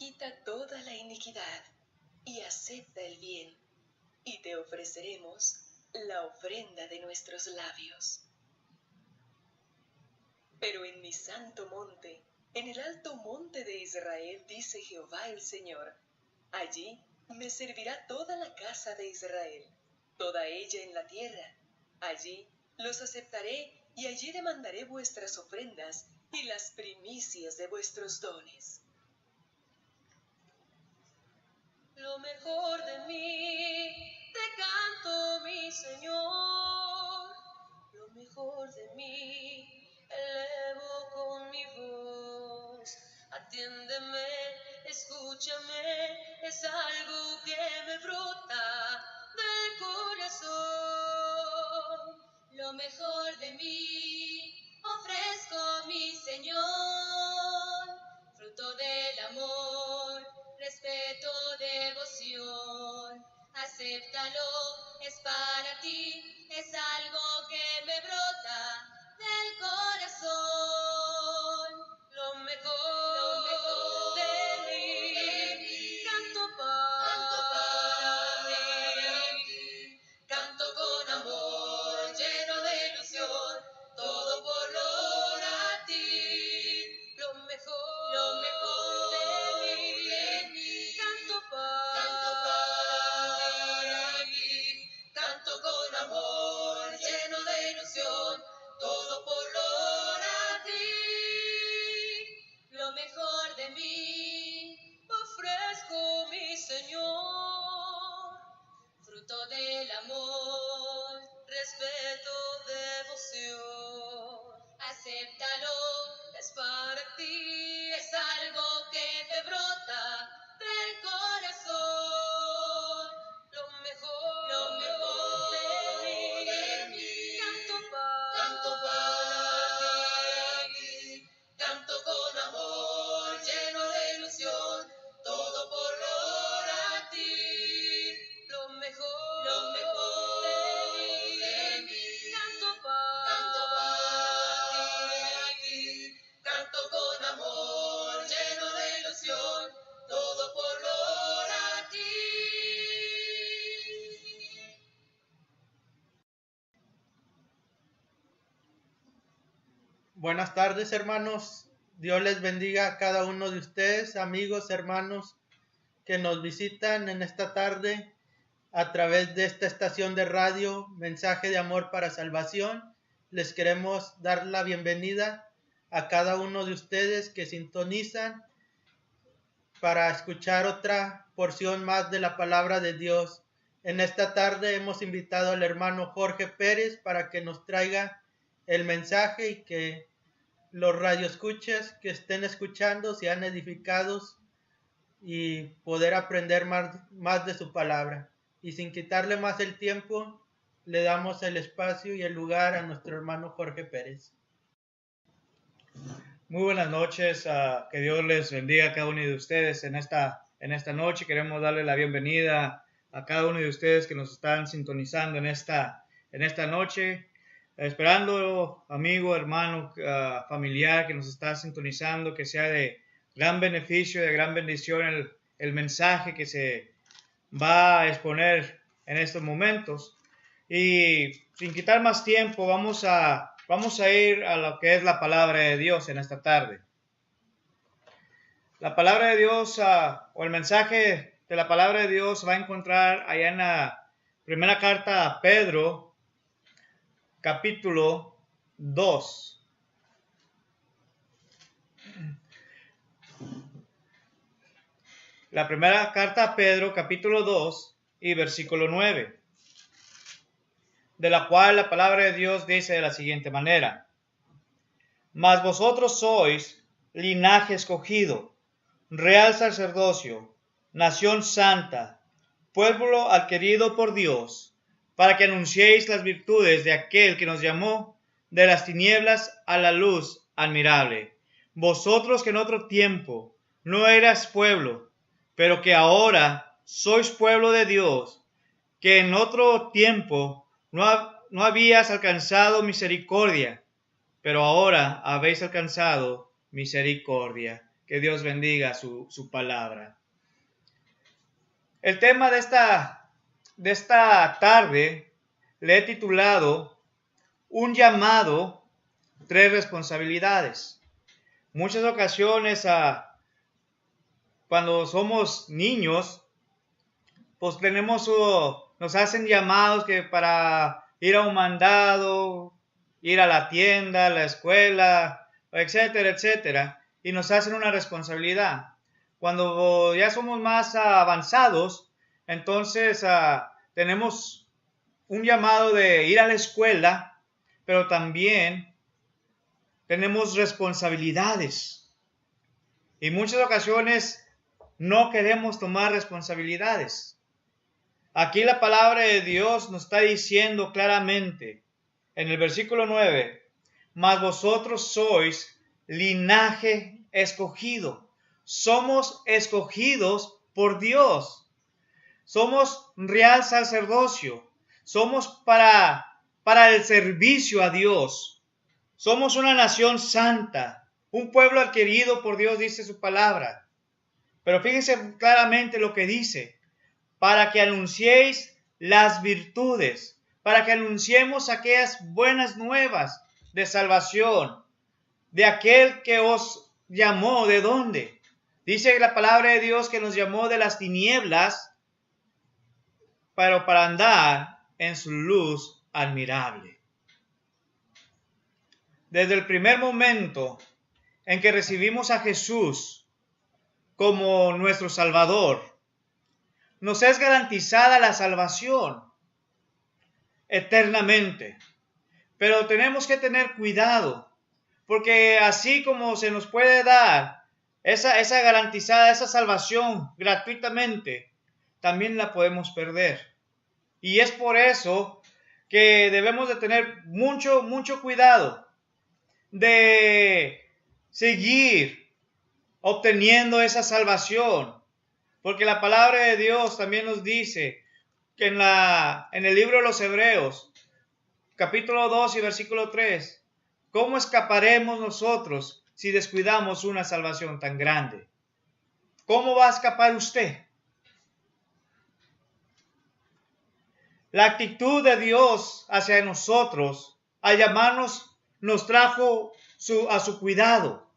quita toda la iniquidad y acepta el bien, y te ofreceremos la ofrenda de nuestros labios. Pero en mi santo monte, en el alto monte de Israel, dice Jehová el Señor, allí me servirá toda la casa de Israel, toda ella en la tierra. Allí los aceptaré y allí demandaré vuestras ofrendas y las primicias de vuestros dones. Lo mejor de mí te canto, mi Señor. Lo mejor de mí elevo con mi voz. Atiéndeme, escúchame, es algo que me brota del corazón. Lo mejor de mí ofrezco, mi Señor, fruto del amor, respeto, devoción. Acéptalo, es para ti, es algo que me brota del corazón. Lo mejor de mí, canto para ti, canto con amor, lleno de ilusión, todo por lograr a ti. Lo mejor de mí, canto para ti, canto con amor, lleno de ilusión, todo por lograr a ti. Lo mejor de mí ofrezco, mi Señor, fruto del amor, respeto, devoción. Acéptalo, es para ti, es algo que te brota del corazón. Lo mejor de mí, canto para ti, canto con amor, lleno de ilusión, todo por lograr a ti. Lo mejor de mí, canto para ti, canto con amor, lleno de ilusión, todo por lograr a ti. Buenas tardes, hermanos. Dios les bendiga a cada uno de ustedes, amigos, hermanos, que nos visitan en esta tarde a través de esta estación de radio, Mensaje de Amor para Salvación. Les queremos dar la bienvenida a cada uno de ustedes que sintonizan para escuchar otra porción más de la palabra de Dios. En esta tarde hemos invitado al hermano Jorge Pérez para que nos traiga el mensaje y que los radioescuchas que estén escuchando sean edificados y poder aprender más de su palabra. Y sin quitarle más el tiempo, le damos el espacio y el lugar a nuestro hermano Jorge Pérez. Muy buenas noches, que Dios les bendiga a cada uno de ustedes en esta noche. Queremos darle la bienvenida a cada uno de ustedes que nos están sintonizando en esta noche. Esperando, amigo, hermano, familiar que nos está sintonizando, que sea de gran beneficio, de gran bendición el mensaje que se va a exponer en estos momentos. Y sin quitar más tiempo, vamos a ir a lo que es la palabra de Dios en esta tarde. La palabra de Dios, o el mensaje de la palabra de Dios, va a encontrar allá en la primera carta a Pedro, capítulo 2. La primera carta a Pedro, capítulo 2 y versículo 9, de la cual la palabra de Dios dice de la siguiente manera: Mas vosotros sois linaje escogido, real sacerdocio, nación santa, pueblo adquirido por Dios, para que anunciéis las virtudes de aquel que nos llamó de las tinieblas a la luz admirable. Vosotros que en otro tiempo no eras pueblo, pero que ahora sois pueblo de Dios, que en otro tiempo no habías alcanzado misericordia, pero ahora habéis alcanzado misericordia. Que Dios bendiga su palabra. El tema de esta tarde le he titulado Un llamado, 3 responsabilidades. Muchas ocasiones cuando somos niños, pues nos hacen llamados que para ir a un mandado, ir a la tienda, a la escuela, etcétera, etcétera, y nos hacen una responsabilidad. Cuando ya somos más avanzados, entonces tenemos un llamado de ir a la escuela, pero también tenemos responsabilidades. Y muchas ocasiones no queremos tomar responsabilidades. Aquí la palabra de Dios nos está diciendo claramente en el versículo 9, mas vosotros sois linaje escogido. Somos escogidos por Dios. Somos real sacerdocio. Somos para el servicio a Dios. Somos una nación santa, un pueblo adquirido por Dios, dice su palabra. Pero fíjense claramente lo que dice. Para que anunciéis las virtudes, para que anunciemos aquellas buenas nuevas de salvación, de aquel que os llamó. ¿De dónde? Dice la palabra de Dios que nos llamó de las tinieblas, pero para andar en su luz admirable. Desde el primer momento en que recibimos a Jesús como nuestro Salvador, nos es garantizada la salvación eternamente. Pero tenemos que tener cuidado, porque así como se nos puede dar esa garantizada, esa salvación gratuitamente, también la podemos perder. Y es por eso que debemos de tener mucho cuidado de seguir obteniendo esa salvación. Porque la palabra de Dios también nos dice que en el libro de los Hebreos, capítulo 2 y versículo 3, ¿cómo escaparemos nosotros si descuidamos una salvación tan grande? ¿Cómo va a escapar usted? La actitud de Dios hacia nosotros, al llamarnos, nos trajo a su cuidado,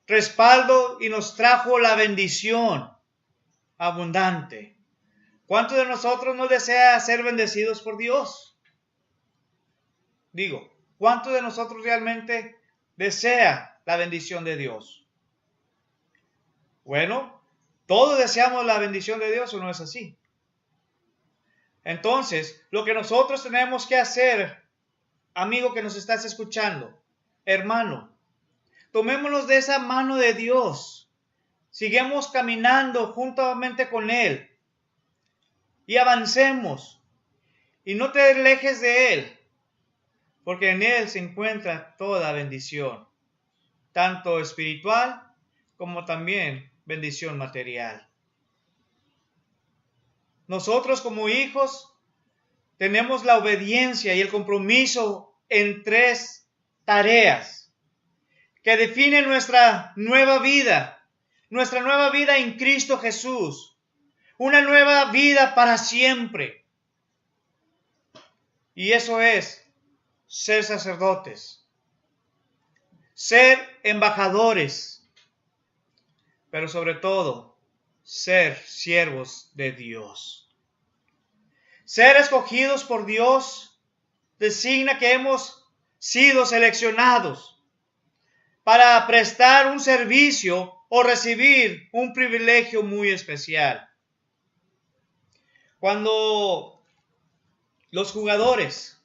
respaldo, y nos trajo la bendición abundante. ¿Cuántos de nosotros no desea ser bendecidos por Dios? Digo, ¿cuántos de nosotros realmente desea la bendición de Dios? Bueno, todos deseamos la bendición de Dios, ¿o no es así? Entonces, lo que nosotros tenemos que hacer, amigo que nos estás escuchando, hermano, tomémonos de esa mano de Dios, sigamos caminando juntamente con Él y avancemos, y no te alejes de Él, porque en Él se encuentra toda bendición, tanto espiritual como también bendición material. Nosotros como hijos tenemos la obediencia y el compromiso en 3 tareas que definen nuestra nueva vida en Cristo Jesús, una nueva vida para siempre. Y eso es ser sacerdotes, ser embajadores, pero sobre todo, ser siervos de Dios. Ser escogidos por Dios designa que hemos sido seleccionados para prestar un servicio o recibir un privilegio muy especial. Cuando los jugadores,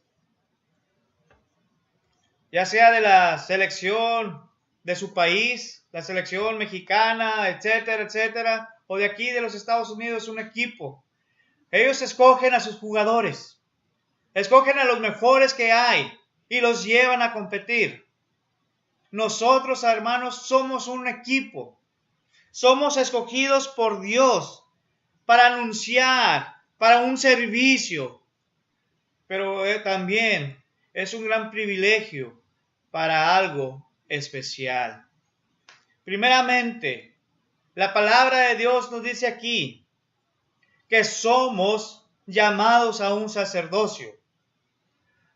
ya sea de la selección de su país, la selección mexicana, etcétera, etcétera, o de aquí de los Estados Unidos, un equipo, ellos escogen a sus jugadores, escogen a los mejores que hay y los llevan a competir. Nosotros, hermanos, somos un equipo, somos escogidos por Dios para anunciar, para un servicio, pero también es un gran privilegio para algo especial. Primeramente, la palabra de Dios nos dice aquí que somos llamados a un sacerdocio.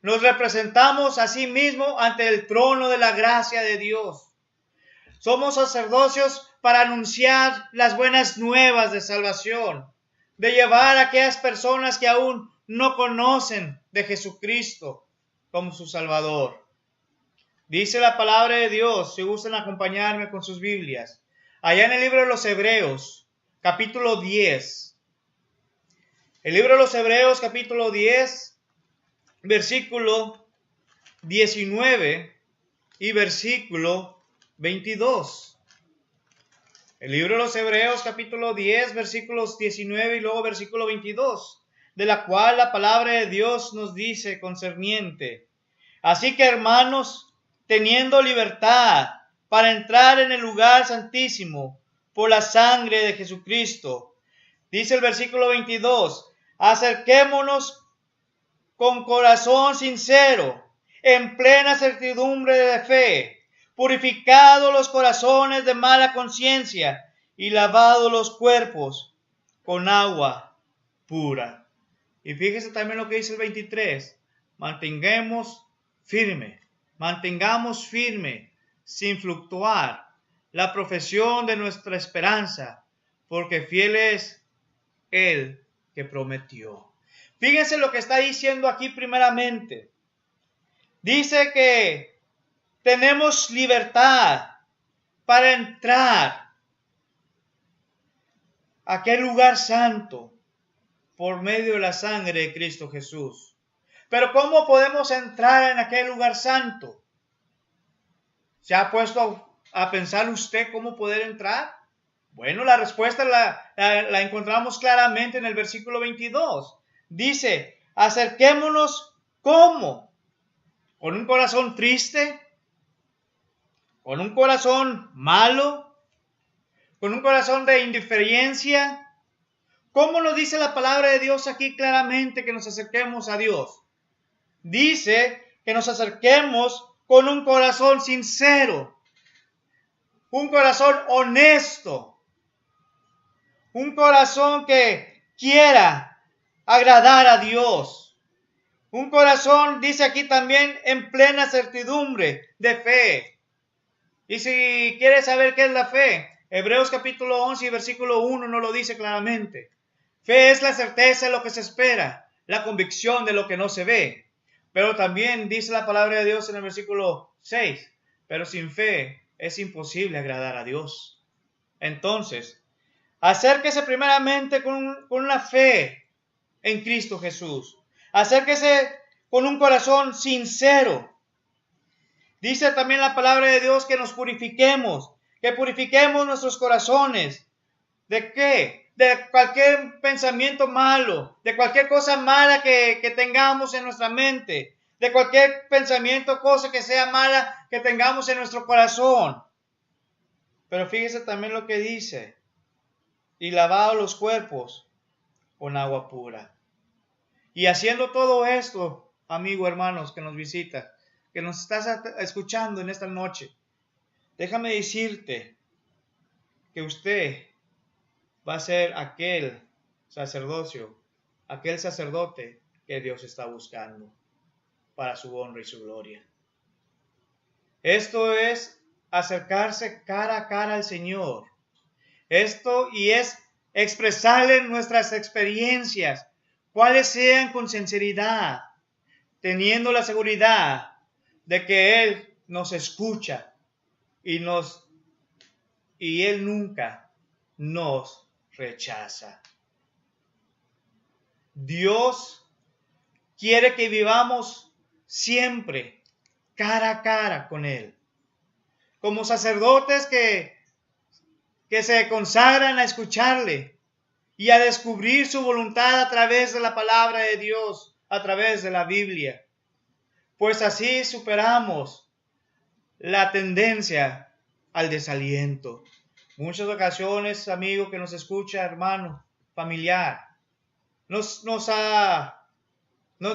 Nos representamos a sí mismos ante el trono de la gracia de Dios. Somos sacerdocios para anunciar las buenas nuevas de salvación, de llevar a aquellas personas que aún no conocen de Jesucristo como su Salvador. Dice la palabra de Dios, si gustan acompañarme con sus Biblias, allá en el libro de los Hebreos, capítulo 10. El libro de los Hebreos, capítulo 10, versículo 19 y versículo 22. El libro de los Hebreos, capítulo 10, versículos 19 y luego versículo 22, de la cual la palabra de Dios nos dice concerniente: así que, hermanos, teniendo libertad para entrar en el lugar santísimo por la sangre de Jesucristo, dice el versículo 22, acerquémonos con corazón sincero, en plena certidumbre de fe, purificados los corazones de mala conciencia y lavados los cuerpos con agua pura. Y fíjese también lo que dice el 23, mantengamos firme, sin fluctuar, la profesión de nuestra esperanza, porque fiel es el que prometió. Fíjense lo que está diciendo aquí primeramente. Dice que tenemos libertad para entrar a aquel lugar santo por medio de la sangre de Cristo Jesús. Pero ¿cómo podemos entrar en aquel lugar santo? ¿Se ha puesto a pensar usted cómo poder entrar? Bueno, la respuesta la encontramos claramente en el versículo 22. Dice, acerquémonos, ¿cómo? ¿Con un corazón triste? ¿Con un corazón malo? ¿Con un corazón de indiferencia? ¿Cómo nos dice la palabra de Dios aquí claramente que nos acerquemos a Dios? Dice que nos acerquemos con un corazón sincero, un corazón honesto, un corazón que quiera agradar a Dios. Un corazón, dice aquí también, en plena certidumbre de fe. Y si quieres saber qué es la fe, Hebreos capítulo 11 y versículo 1 nos lo dice claramente. Fe es la certeza de lo que se espera, la convicción de lo que no se ve. Pero también dice la palabra de Dios en el versículo 6, pero sin fe es imposible agradar a Dios. Entonces, acérquese primeramente con una fe en Cristo Jesús. Acérquese con un corazón sincero. Dice también la palabra de Dios que nos purifiquemos, que purifiquemos nuestros corazones. ¿De qué? De cualquier pensamiento malo, de cualquier cosa mala que tengamos en nuestra mente, de cualquier pensamiento, cosa que sea mala que tengamos en nuestro corazón. Pero fíjese también lo que dice, y lavados los cuerpos con agua pura. Y haciendo todo esto, amigo, hermanos, que nos visita, que nos estás escuchando en esta noche, déjame decirte que usted va a ser aquel sacerdocio, aquel sacerdote que Dios está buscando para su honra y su gloria. Esto es acercarse cara a cara al Señor. Esto y es expresarle nuestras experiencias, cuales sean con sinceridad, teniendo la seguridad de que Él nos escucha y Él nunca nos rechaza. Dios quiere que vivamos siempre cara a cara con Él, como sacerdotes que se consagran a escucharle y a descubrir su voluntad a través de la palabra de Dios, a través de la Biblia. Pues así superamos la tendencia al desaliento. Muchas ocasiones, amigo que nos escucha, hermano, familiar, nos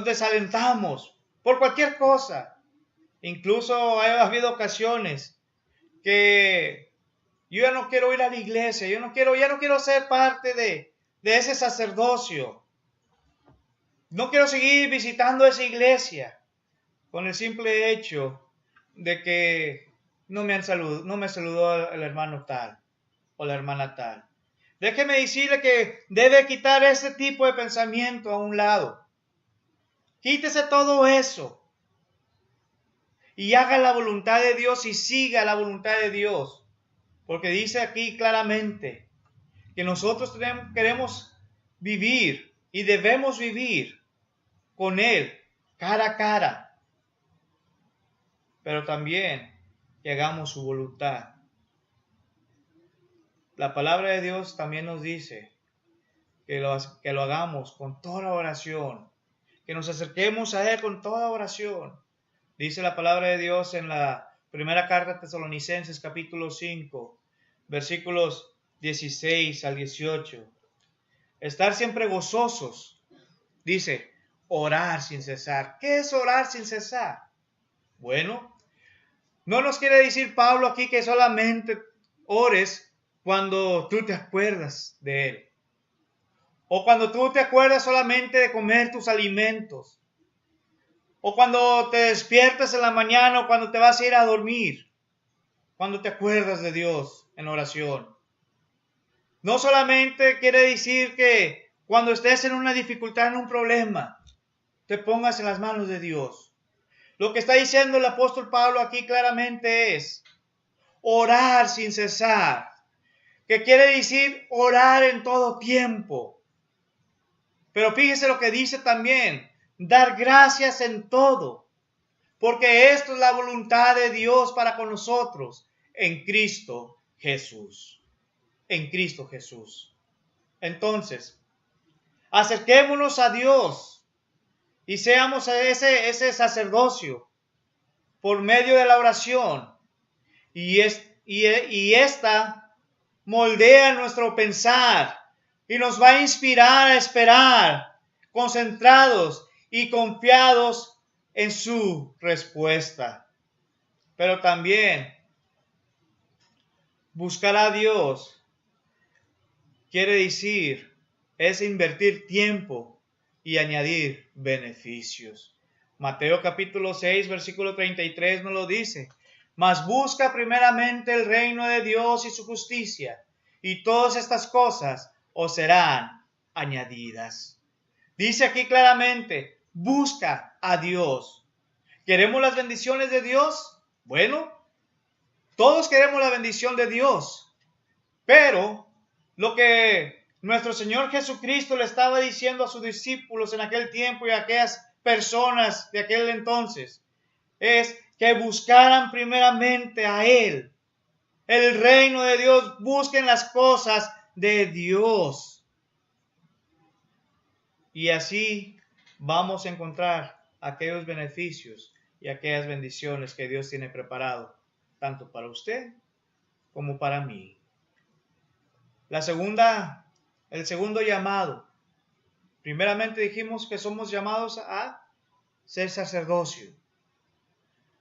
desalentamos por cualquier cosa. Incluso ha habido ocasiones que Yo ya no quiero ir a la iglesia, ya no quiero ser parte de ese sacerdocio. No quiero seguir visitando esa iglesia con el simple hecho de que no me saludó el hermano tal o la hermana tal. Déjeme decirle que debe quitar ese tipo de pensamiento a un lado. Quítese todo eso y haga la voluntad de Dios y siga la voluntad de Dios. Porque dice aquí claramente que nosotros queremos vivir y debemos vivir con Él cara a cara. Pero también que hagamos su voluntad. La palabra de Dios también nos dice que lo hagamos con toda oración, que nos acerquemos a Él con toda oración. Dice la palabra de Dios en la primera carta a Tesalonicenses capítulo 5, versículos 16 al 18. Estar siempre gozosos. Dice, orar sin cesar. ¿Qué es orar sin cesar? Bueno, no nos quiere decir Pablo aquí que solamente ores cuando tú te acuerdas de Él. O cuando tú te acuerdas solamente de comer tus alimentos. O cuando te despiertas en la mañana o cuando te vas a ir a dormir. Cuando te acuerdas de Dios en oración. No solamente quiere decir que cuando estés en una dificultad, en un problema, te pongas en las manos de Dios. Lo que está diciendo el apóstol Pablo aquí claramente es orar sin cesar. Que quiere decir orar en todo tiempo. Pero fíjese lo que dice también, dar gracias en todo, porque esto es la voluntad de Dios para con nosotros en Cristo Jesús. En Cristo Jesús. Entonces, acerquémonos a Dios y seamos ese sacerdocio por medio de la oración. Y esta moldea nuestro pensar y nos va a inspirar a esperar, concentrados y confiados en su respuesta. Pero también buscar a Dios quiere decir es invertir tiempo y añadir beneficios. Mateo capítulo 6, versículo 33 nos lo dice. Mas busca primeramente el reino de Dios y su justicia, y todas estas cosas os serán añadidas. Dice aquí claramente, busca a Dios. ¿Queremos las bendiciones de Dios? Bueno, todos queremos la bendición de Dios, pero lo que nuestro Señor Jesucristo le estaba diciendo a sus discípulos en aquel tiempo y a aquellas personas de aquel entonces es que buscaran primeramente a Él, el reino de Dios, busquen las cosas de Dios. Y así vamos a encontrar aquellos beneficios y aquellas bendiciones que Dios tiene preparado, tanto para usted como para mí. El segundo llamado. Primeramente dijimos que somos llamados a ser sacerdocio.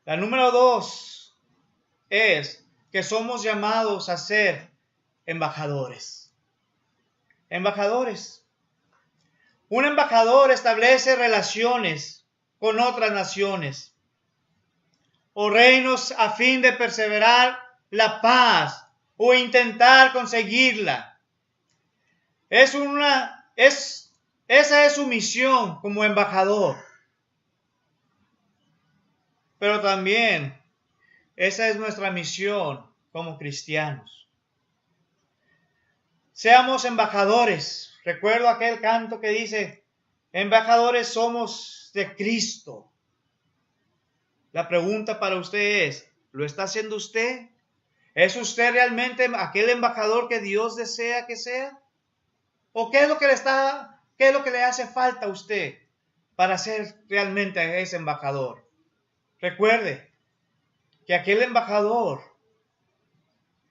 La número 2 es que somos llamados a ser embajadores. Embajadores. Un embajador establece relaciones con otras naciones o reinos a fin de perseverar la paz o intentar conseguirla. Esa es su misión como embajador. Pero también esa es nuestra misión como cristianos. Seamos embajadores. Recuerdo aquel canto que dice, embajadores somos de Cristo. La pregunta para usted es, ¿lo está haciendo usted? ¿Es usted realmente aquel embajador que Dios desea que sea? ¿O qué es lo que le hace falta a usted para ser realmente ese embajador? Recuerde que aquel embajador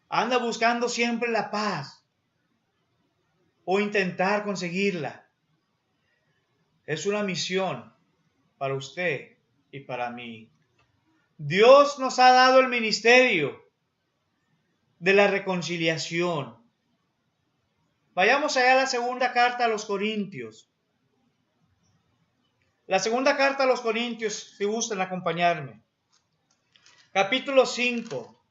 anda buscando siempre la paz o intentar conseguirla. Es una misión para usted y para mí. Dios nos ha dado el ministerio de la reconciliación. Vayamos allá a la segunda carta a los Corintios. La segunda carta a los Corintios, si gustan acompañarme. Capítulo 5.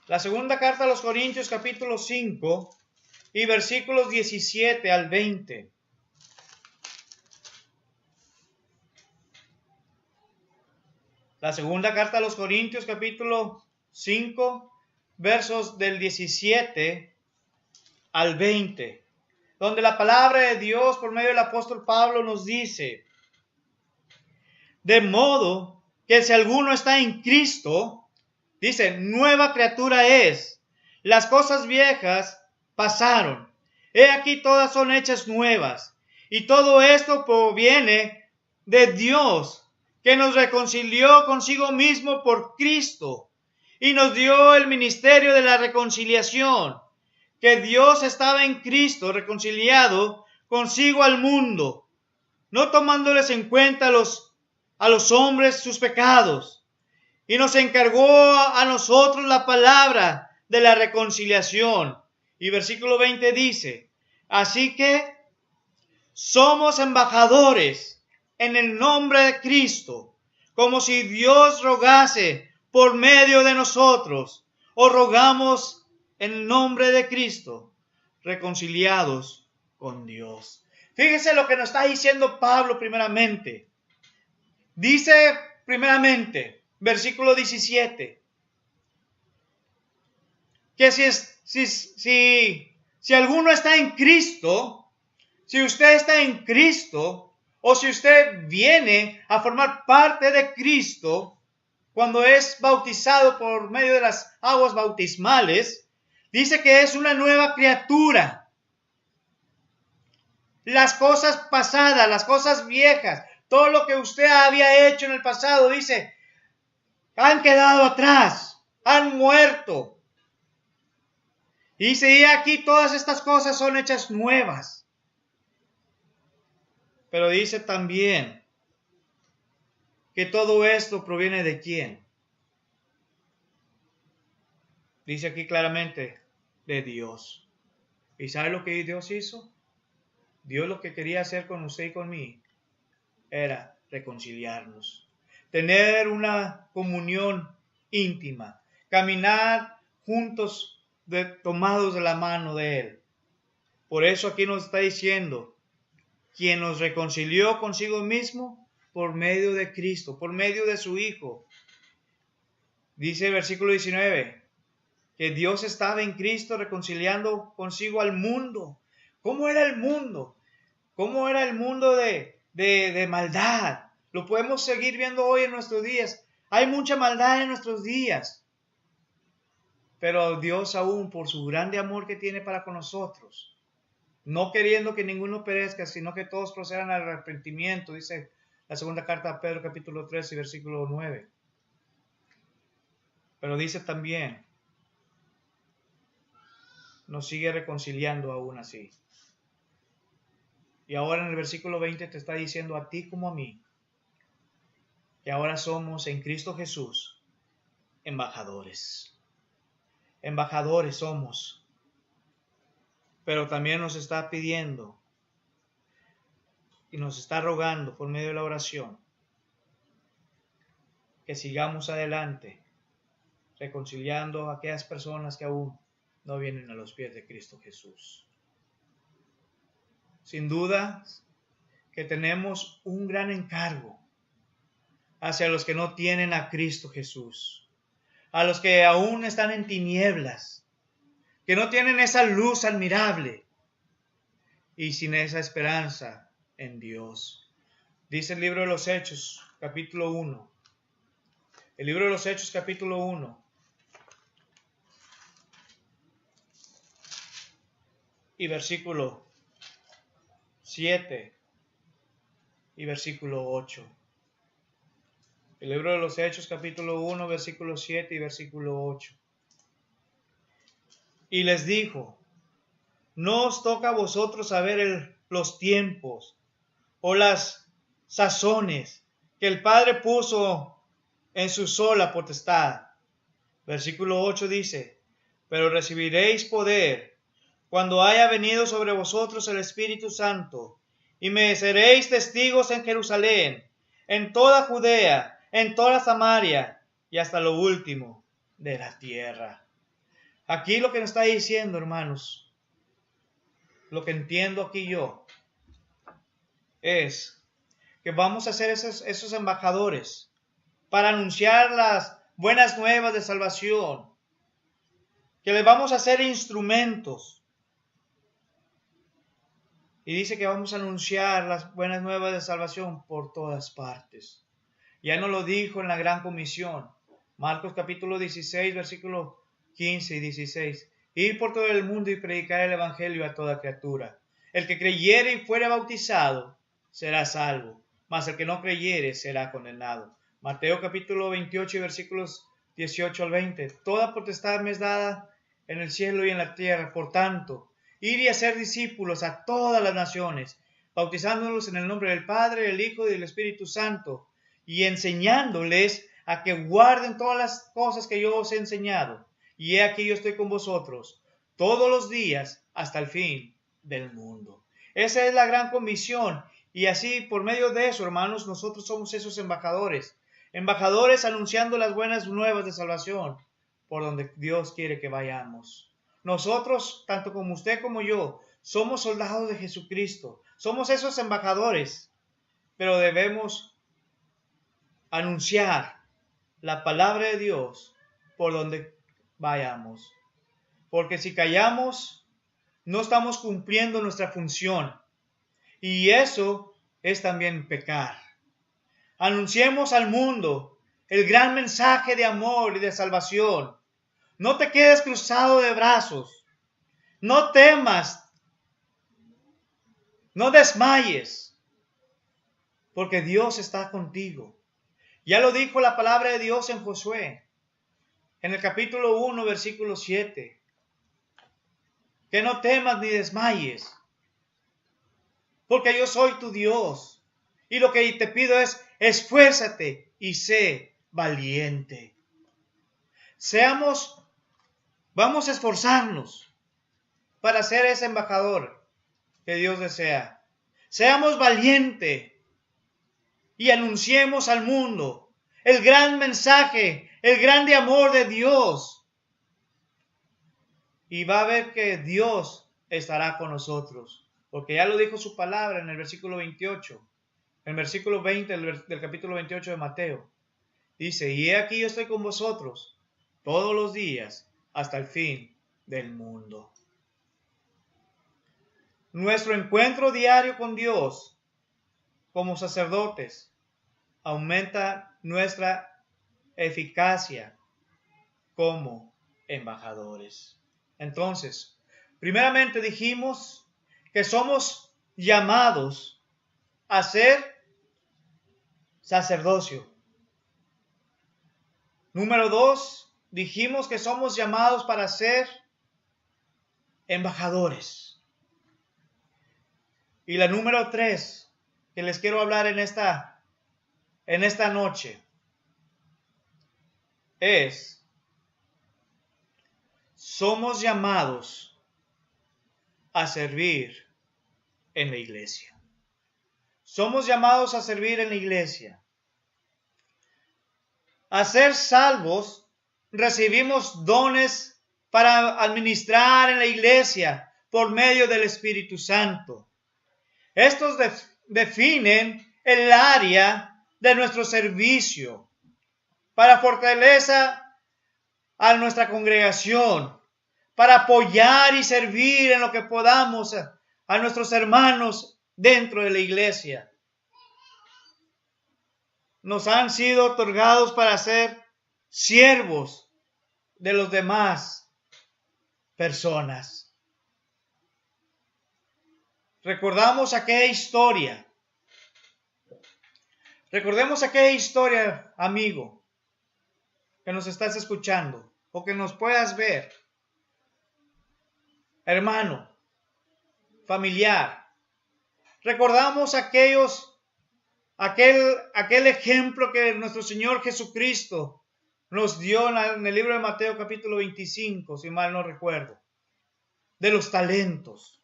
La segunda carta a los Corintios, capítulo 5, y versículos 17 al 20. La segunda carta a los Corintios, capítulo 5, versos del 17 al 20, donde la palabra de Dios por medio del apóstol Pablo nos dice: de modo que si alguno está en Cristo, dice, nueva criatura es. Las cosas viejas pasaron. He aquí todas son hechas nuevas. Y todo esto proviene de Dios, que nos reconcilió consigo mismo por Cristo y nos dio el ministerio de la reconciliación, que Dios estaba en Cristo reconciliado consigo al mundo, no tomándoles en cuenta a los hombres sus pecados, y nos encargó a nosotros la palabra de la reconciliación. Y versículo 20 dice: así que somos embajadores en el nombre de Cristo, como si Dios rogase por medio de nosotros. Os rogamos en el nombre de Cristo, reconciliados con Dios. Fíjese lo que nos está diciendo Pablo primeramente. Dice primeramente, versículo 17, que si alguno está en Cristo, si usted está en Cristo, o si usted viene a formar parte de Cristo, cuando es bautizado por medio de las aguas bautismales, dice que es una nueva criatura. Las cosas pasadas, las cosas viejas, todo lo que usted había hecho en el pasado, dice, han quedado atrás, han muerto. Y dice, y aquí todas estas cosas son hechas nuevas. Pero dice también que todo esto proviene de ¿quién? Dice aquí claramente, de Dios. ¿Y sabe lo que Dios hizo? Dios lo que quería hacer con usted y con mí era reconciliarnos, tener una comunión íntima, caminar juntos tomados de la mano de Él. Por eso aquí nos está diciendo, quien nos reconcilió consigo mismo por medio de Cristo, por medio de su Hijo. Dice el versículo 19, que Dios estaba en Cristo reconciliando consigo al mundo. ¿Cómo era el mundo? ¿Cómo era el mundo de maldad? Lo podemos seguir viendo hoy en nuestros días. Hay mucha maldad en nuestros días. Pero Dios aún, por su grande amor que tiene para con nosotros, no queriendo que ninguno perezca, sino que todos procedan al arrepentimiento, dice la segunda carta a Pedro, capítulo 3 y versículo 9. Pero dice también, nos sigue reconciliando aún así. Y ahora en el versículo 20 te está diciendo a ti como a mí, que ahora somos en Cristo Jesús embajadores. Embajadores somos. Pero también nos está pidiendo y nos está rogando por medio de la oración que sigamos adelante reconciliando a aquellas personas que aún no vienen a los pies de Cristo Jesús. Sin duda que tenemos un gran encargo hacia los que no tienen a Cristo Jesús, a los que aún están en tinieblas, que no tienen esa luz admirable y sin esa esperanza en Dios. Dice el libro de los Hechos, capítulo 1. El libro de los Hechos, capítulo 1. Y versículo 7 y versículo 8. El libro de los Hechos, capítulo 1, versículo 7 y versículo 8. Y les dijo, no os toca a vosotros saber los tiempos o las sazones que el Padre puso en su sola potestad, Versículo 8 dice, pero recibiréis poder cuando haya venido sobre vosotros el Espíritu Santo, y me seréis testigos en Jerusalén, en toda Judea, en toda Samaria, y hasta lo último de la tierra. Aquí lo que nos está diciendo, hermanos, lo que entiendo aquí yo, es que vamos a ser esos embajadores para anunciar las buenas nuevas de salvación, que les vamos a hacer instrumentos. Y dice que vamos a anunciar las buenas nuevas de salvación por todas partes. Ya nos lo dijo en la Gran Comisión, Marcos capítulo 16, versículos 15 y 16. Ir por todo el mundo y predicar el Evangelio a toda criatura. El que creyere y fuere bautizado será salvo, mas el que no creyere será condenado. Mateo capítulo 28, versículos 18 al 20. Toda potestad me es dada en el cielo y en la tierra. Por tanto, ir y hacer discípulos a todas las naciones, bautizándolos en el nombre del Padre, del Hijo y del Espíritu Santo, y enseñándoles a que guarden todas las cosas que yo os he enseñado. Y he aquí yo estoy con vosotros todos los días hasta el fin del mundo. Esa es la gran comisión. Y así, por medio de eso, hermanos, nosotros somos esos embajadores. Embajadores anunciando las buenas nuevas de salvación por donde Dios quiere que vayamos. Nosotros, tanto como usted como yo, somos soldados de Jesucristo. Somos esos embajadores, pero debemos anunciar la palabra de Dios por donde vayamos. Porque si callamos, no estamos cumpliendo nuestra función. Y eso es también pecar. Anunciemos al mundo el gran mensaje de amor y de salvación. No te quedes cruzado de brazos. No temas. No desmayes. Porque Dios está contigo. Ya lo dijo la palabra de Dios en Josué. En el capítulo 1, versículo 7. Que no temas ni desmayes. Porque yo soy tu Dios. Y lo que te pido es, esfuérzate y sé valiente. Vamos a esforzarnos para ser ese embajador que Dios desea. Seamos valientes y anunciemos al mundo el gran mensaje, el grande amor de Dios. Y va a ver que Dios estará con nosotros. Porque ya lo dijo su palabra en el versículo 28. En el versículo 20 del capítulo 28 de Mateo. Dice, y he aquí yo estoy con vosotros todos los días hasta el fin del mundo. Nuestro encuentro diario con Dios como sacerdotes aumenta nuestra eficacia como embajadores. Entonces, primeramente dijimos que somos llamados a ser sacerdocio. Número 2, dijimos que somos llamados para ser embajadores. Y la número 3 que les quiero hablar en esta noche es, somos llamados a servir en la iglesia. Somos llamados a servir en la iglesia. A ser salvos, recibimos dones para administrar en la iglesia por medio del Espíritu Santo. Estos definen el área de nuestro servicio para fortaleza a nuestra congregación, para apoyar y servir en lo que podamos a nuestros hermanos dentro de la iglesia. Nos han sido otorgados para ser siervos de los demás personas. Recordemos aquella historia, amigo, que nos estás escuchando o que nos puedas ver. Hermano, familiar, recordamos aquel ejemplo que nuestro Señor Jesucristo nos dio en el libro de Mateo capítulo 25, si mal no recuerdo, de los talentos.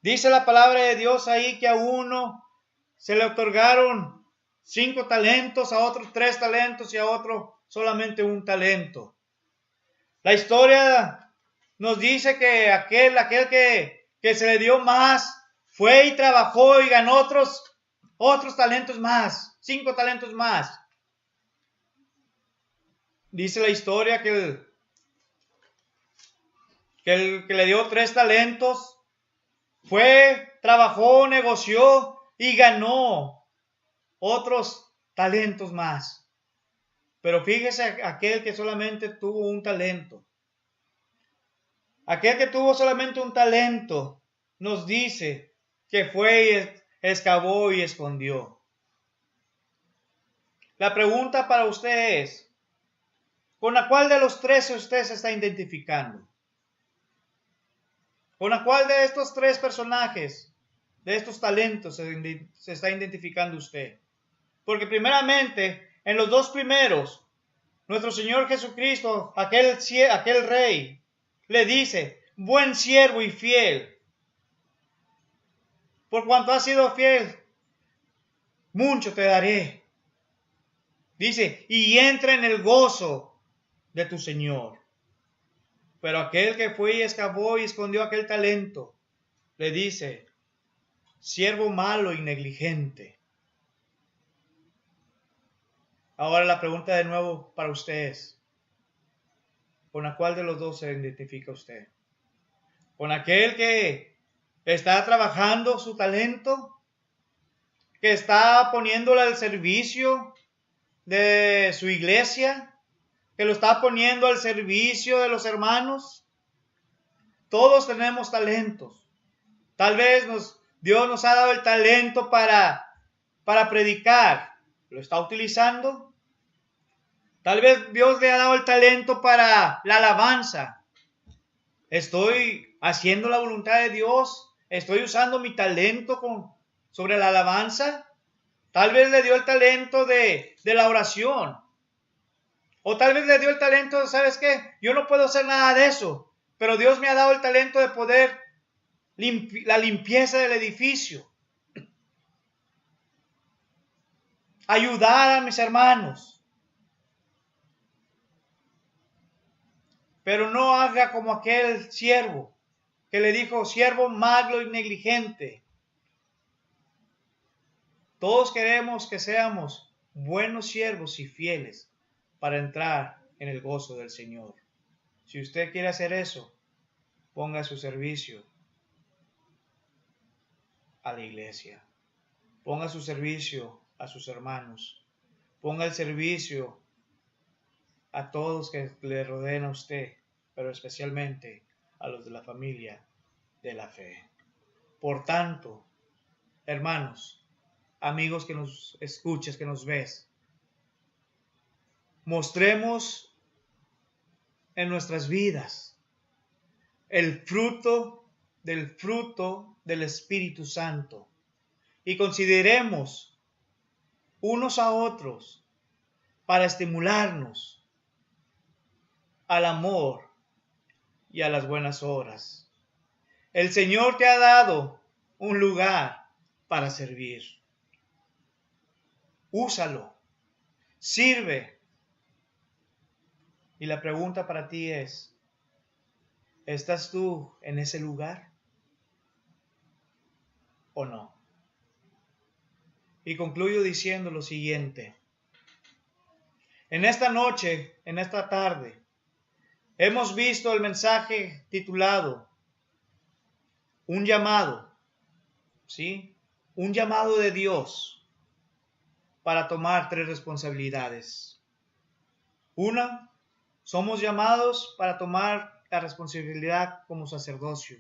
Dice la palabra de Dios ahí que a uno se le otorgaron 5 talentos, a otros 3 talentos y a otro solamente 1 talento. La historia nos dice que aquel que se le dio más fue y trabajó y ganó otros talentos más, 5 talentos más. Dice la historia que el que le dio 3 talentos fue, trabajó, negoció y ganó otros talentos más. Pero fíjese aquel que solamente tuvo 1 talento. Aquel que tuvo solamente 1 talento nos dice que fue y excavó y escondió. La pregunta para usted es, ¿con la cuál de los 3 usted se está identificando? ¿Con la cuál de estos 3 personajes, de estos talentos se está identificando usted? Porque primeramente, en los 2 primeros, nuestro Señor Jesucristo, aquel rey, le dice, buen siervo y fiel. Por cuanto has sido fiel, mucho te daré. Dice, y entra en el gozo de tu Señor. Pero aquel que fue y excavó y escondió aquel talento, le dice, siervo malo y negligente. Ahora la pregunta de nuevo para ustedes, ¿con la cuál de los 2 se identifica usted? ¿Con aquel que está trabajando su talento, que está poniéndolo al servicio de su iglesia, que lo está poniendo al servicio de los hermanos? Todos tenemos talentos. Tal vez Dios nos ha dado el talento para predicar. ¿Lo está utilizando? Tal vez Dios le ha dado el talento para la alabanza. ¿Estoy haciendo la voluntad de Dios? ¿Estoy usando mi talento sobre la alabanza? Tal vez le dio el talento de la oración. O tal vez le dio el talento, ¿sabes qué? Yo no puedo hacer nada de eso, pero Dios me ha dado el talento de poder la limpieza del edificio. Ayudar a mis hermanos. Pero no haga como aquel siervo que le dijo, siervo malo y negligente. Todos queremos que seamos buenos siervos y fieles para entrar en el gozo del Señor. Si usted quiere hacer eso, ponga su servicio a la iglesia. Ponga su servicio a sus hermanos. Ponga el servicio a todos que le rodeen a usted, pero especialmente a los de la familia de la fe. Por tanto, hermanos, amigos que nos escuchas, que nos ves, mostremos en nuestras vidas el fruto del Espíritu Santo y consideremos unos a otros para estimularnos al amor y a las buenas obras. El Señor te ha dado un lugar para servir. Úsalo, sirve. Y la pregunta para ti es, ¿estás tú en ese lugar o no? Y concluyo diciendo lo siguiente. En esta noche, en esta tarde, hemos visto el mensaje titulado Un llamado, ¿sí? Un llamado de Dios para tomar 3 responsabilidades. Una, somos llamados para tomar la responsabilidad como sacerdocio.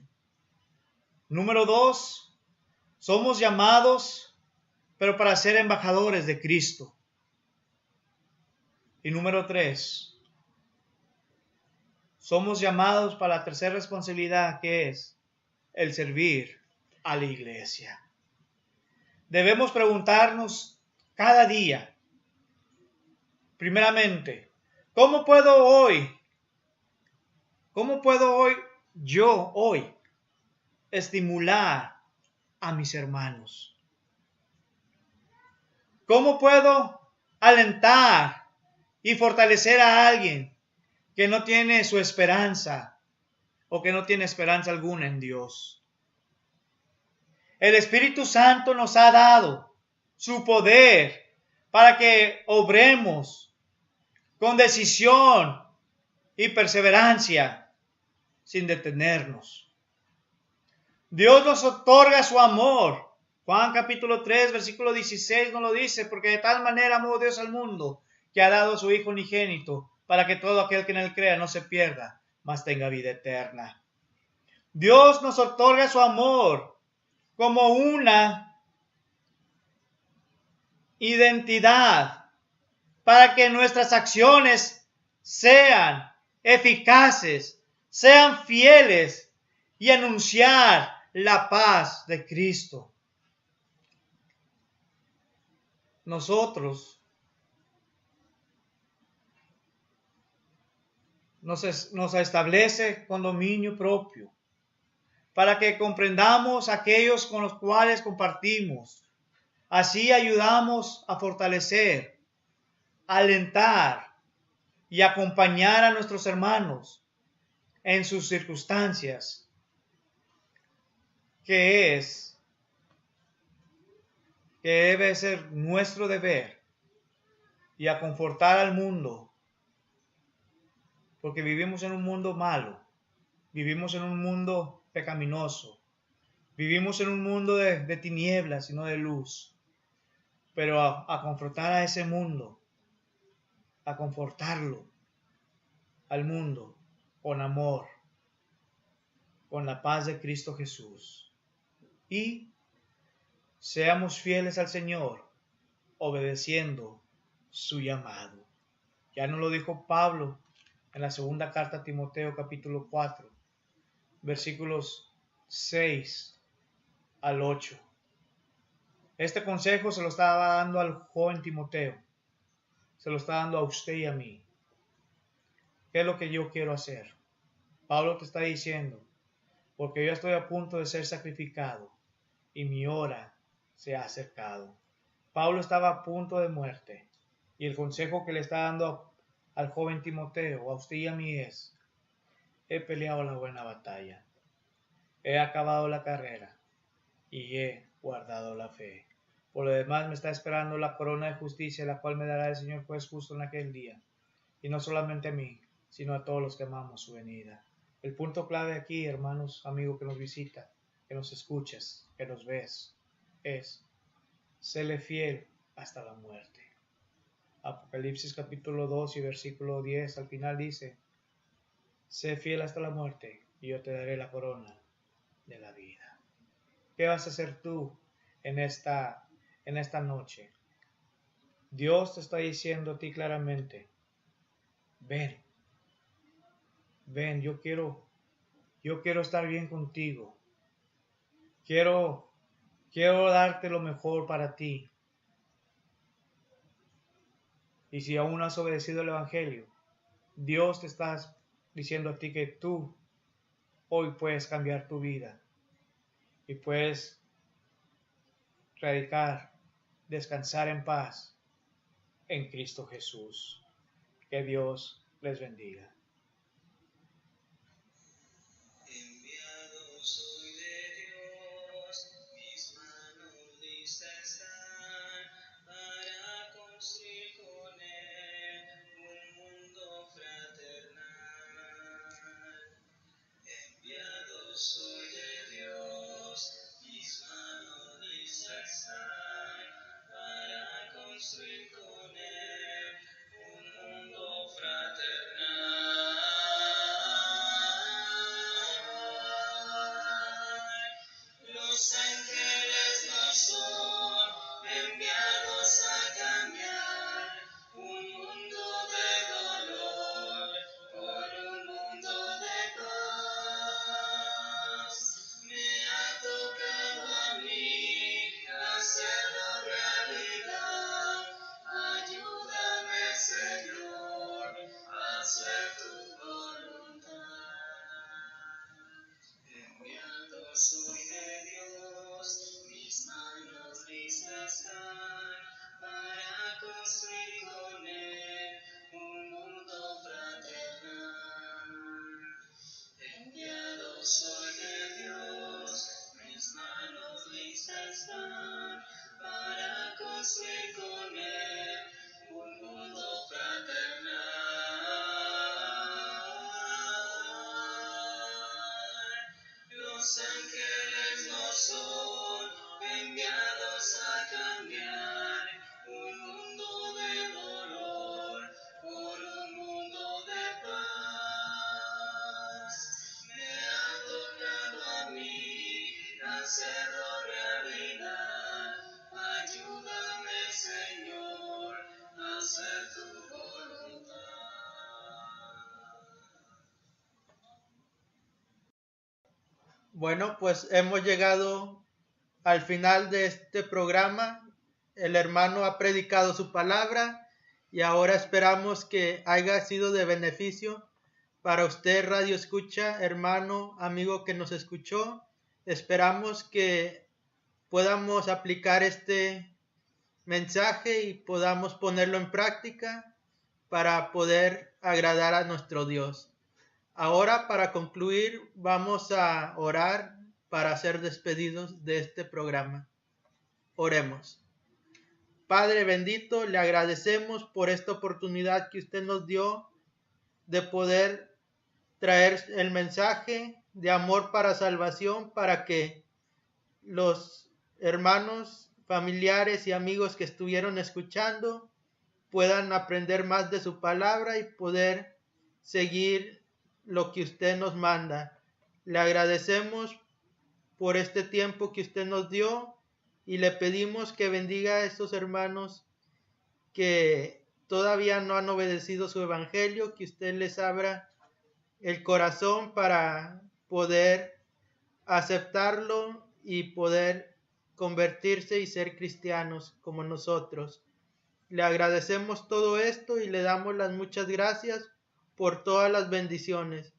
Número 2, somos llamados, pero para ser embajadores de Cristo. Y número 3, somos llamados para la tercera responsabilidad, que es el servir a la iglesia. Debemos preguntarnos cada día, primeramente, ¿Cómo puedo hoy estimular a mis hermanos? ¿Cómo puedo alentar y fortalecer a alguien que no tiene su esperanza o que no tiene esperanza alguna en Dios? El Espíritu Santo nos ha dado su poder para que obremos con decisión y perseverancia sin detenernos. Dios nos otorga su amor. Juan capítulo 3, versículo 16 nos lo dice, porque de tal manera amó Dios al mundo, que ha dado a su Hijo unigénito, para que todo aquel que en él crea no se pierda, mas tenga vida eterna. Dios nos otorga su amor como una identidad para que nuestras acciones sean eficaces, sean fieles y anunciar la paz de Cristo. Nosotros nos establece con dominio propio para que comprendamos aquellos con los cuales compartimos. Así ayudamos a fortalecer, alentar y acompañar a nuestros hermanos en sus circunstancias, que debe ser nuestro deber, y a confortar al mundo, porque vivimos en un mundo malo, vivimos en un mundo pecaminoso, vivimos en un mundo de tinieblas y no de luz, pero a confortar a ese mundo, a confortarlo al mundo con amor, con la paz de Cristo Jesús, y seamos fieles al Señor, obedeciendo su llamado. Ya nos lo dijo Pablo en la segunda carta a Timoteo capítulo 4, versículos 6 al 8. Este consejo se lo estaba dando al joven Timoteo, se lo está dando a usted y a mí. ¿Qué es lo que yo quiero hacer? Pablo te está diciendo, porque yo estoy a punto de ser sacrificado y mi hora se ha acercado. Pablo estaba a punto de muerte, y el consejo que le está dando al joven Timoteo, a usted y a mí es: he peleado la buena batalla, he acabado la carrera y he guardado la fe. Por lo demás me está esperando la corona de justicia, la cual me dará el Señor juez justo en aquel día, y no solamente a mí, sino a todos los que amamos su venida. El punto clave aquí, hermanos, amigo que nos visita, que nos escuchas, que nos ves, es: séle fiel hasta la muerte. Apocalipsis capítulo 2 y versículo 10 al final dice: sé fiel hasta la muerte y yo te daré la corona de la vida. ¿Qué vas a hacer tú en esta noche? Dios te está diciendo a ti claramente: ven, yo quiero estar bien contigo. Quiero darte lo mejor para ti. Y si aún no has obedecido el Evangelio, Dios te está diciendo a ti que tú hoy puedes cambiar tu vida y puedes radicar, descansar en paz en Cristo Jesús. Que Dios les bendiga. Enviado soy de Dios, mis manos listas están para construir con Él un mundo fraternal. Enviado soy de Dios, mis manos listas están para construir con Él un mundo fraternal. Bueno, pues hemos llegado al final de este programa. El hermano ha predicado su palabra y ahora esperamos que haya sido de beneficio para usted, radio escucha, hermano, amigo que nos escuchó. Esperamos que podamos aplicar este mensaje y podamos ponerlo en práctica para poder agradar a nuestro Dios. Ahora, para concluir, vamos a orar para ser despedidos de este programa. Oremos. Padre bendito, le agradecemos por esta oportunidad que usted nos dio de poder traer el mensaje de amor para salvación, para que los hermanos, familiares y amigos que estuvieron escuchando puedan aprender más de su palabra y poder seguir lo que usted nos manda. Le agradecemos por este tiempo que usted nos dio y le pedimos que bendiga a estos hermanos que todavía no han obedecido su evangelio, que usted les abra el corazón para poder aceptarlo y poder convertirse y ser cristianos como nosotros. Le agradecemos todo esto y le damos las muchas gracias por todas las bendiciones.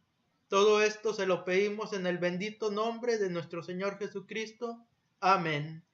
Todo esto se lo pedimos en el bendito nombre de nuestro Señor Jesucristo. Amén.